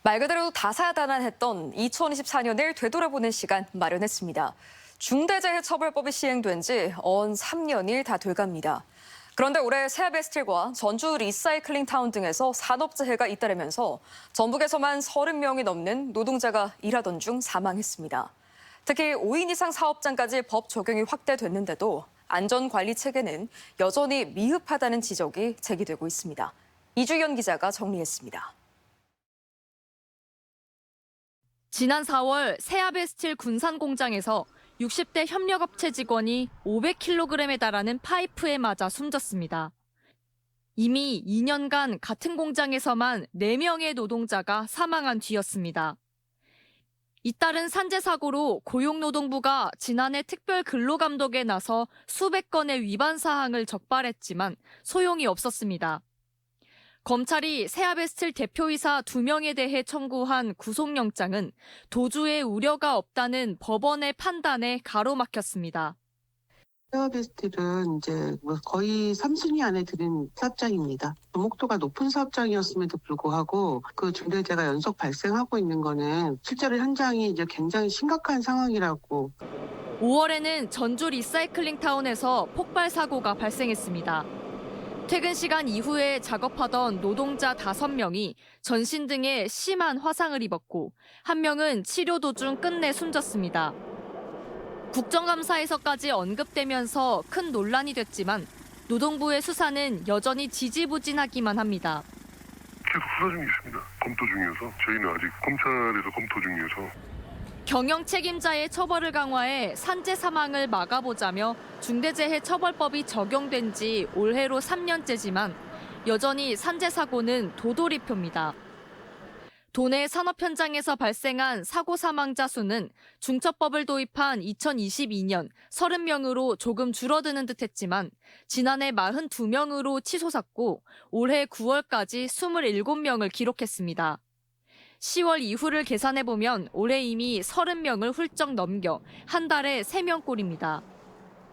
말 그대로 다사다난했던 2024년을 되돌아보는 시간 마련했습니다. 중대재해처벌법이 시행된 지 언 3년이 다 돼갑니다. 그런데 올해 세아베스틸과 전주 리사이클링타운 등에서 산업재해가 잇따르면서 전북에서만 30명이 넘는 노동자가 일하던 중 사망했습니다. 특히 5인 이상 사업장까지 법 적용이 확대됐는데도 안전관리 체계는 여전히 미흡하다는 지적이 제기되고 있습니다. 이주연 기자가 정리했습니다. 지난 4월 세아베스틸 군산 공장에서 60대 협력업체 직원이 500kg에 달하는 파이프에 맞아 숨졌습니다. 이미 2년간 같은 공장에서만 4명의 노동자가 사망한 뒤였습니다. 잇따른 산재 사고로 고용노동부가 지난해 특별 근로감독에 나서 수백 건의 위반 사항을 적발했지만 소용이 없었습니다. 검찰이 세아베스틸 대표이사 2명에 대해 청구한 구속영장은 도주의 우려가 없다는 법원의 판단에 가로막혔습니다. 세아베스틸은 이제 거의 3순위 안에 들은 사업장입니다. 주목도가 높은 사업장이었음에도 불구하고 그 중대재해가 연속 발생하고 있는 거는 실제로 현장이 이제 굉장히 심각한 상황이라고. 5월에는 전주 리사이클링타운에서 폭발 사고가 발생했습니다. 퇴근 시간 이후에 작업하던 노동자 5명이 전신 등에 심한 화상을 입었고 1명은 치료 도중 끝내 숨졌습니다. 국정감사에서까지 언급되면서 큰 논란이 됐지만 노동부의 수사는 여전히 지지부진하기만 합니다. 계속 수사 중에 있습니다. 검토 중이어서 저희는 아직 검찰에서 검토 중이어서. 경영 책임자의 처벌을 강화해 산재 사망을 막아보자며 중대재해처벌법이 적용된 지 올해로 3년째지만 여전히 산재 사고는 도돌이표입니다. 도내 산업 현장에서 발생한 사고 사망자 수는 중처법을 도입한 2022년 30명으로 조금 줄어드는 듯했지만 지난해 42명으로 치솟았고 올해 9월까지 27명을 기록했습니다. 10월 이후를 계산해보면 올해 이미 30명을 훌쩍 넘겨 한 달에 3명꼴입니다.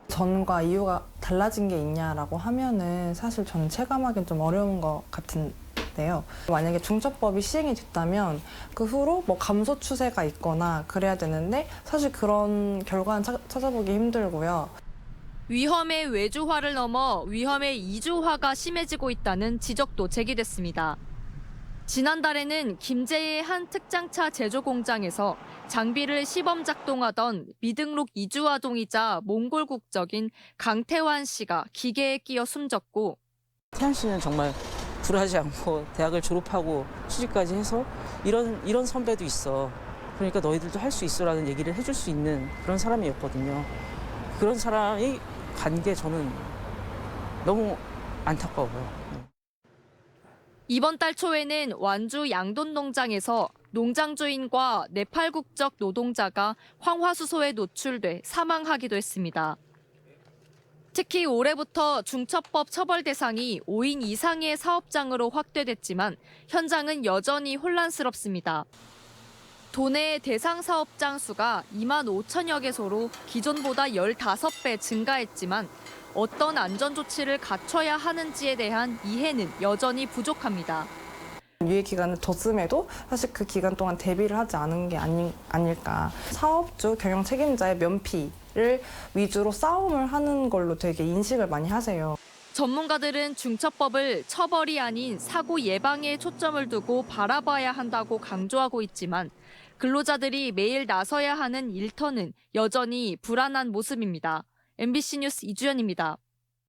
전과 이유가 달라진 게 있냐라고 하면은 사실 저는 체감하기는 좀 어려운 것 같은데요. 만약에 중처법이 시행이 됐다면 그 후로 뭐 감소 추세가 있거나 그래야 되는데 사실 그런 결과는 찾아보기 힘들고요. 위험의 외주화를 넘어 위험의 이주화가 심해지고 있다는 지적도 제기됐습니다. 지난달에는 김제의 한 특장차 제조 공장에서 장비를 시범 작동하던 미등록 이주아동이자 몽골 국적인 강태환 씨가 기계에 끼어 숨졌고 태환 씨는 정말 굴하지 않고 대학을 졸업하고 취직까지 해서 이런 선배도 있어. 그러니까 너희들도 할 수 있어라는 얘기를 해줄 수 있는 그런 사람이었거든요. 그런 사람이 간 게 저는 너무 안타까워요. 이번 달 초에는 완주 양돈 농장에서 농장 주인과 네팔 국적 노동자가 황화수소에 노출돼 사망하기도 했습니다. 특히 올해부터 중처법 처벌 대상이 5인 이상의 사업장으로 확대됐지만 현장은 여전히 혼란스럽습니다. 도내 대상 사업장 수가 2만 5천여 개소로 기존보다 15배 증가했지만 어떤 안전조치를 갖춰야 하는지에 대한 이해는 여전히 부족합니다. 유예 기간을 뒀음에도 사실 그 기간 동안 대비를 하지 않은 게 아닐까. 사업주, 경영 책임자의 면피를 위주로 싸움을 하는 걸로 되게 인식을 많이 하세요. 전문가들은 중처법을 처벌이 아닌 사고 예방에 초점을 두고 바라봐야 한다고 강조하고 있지만 근로자들이 매일 나서야 하는 일터는 여전히 불안한 모습입니다. MBC 뉴스 이주연입니다.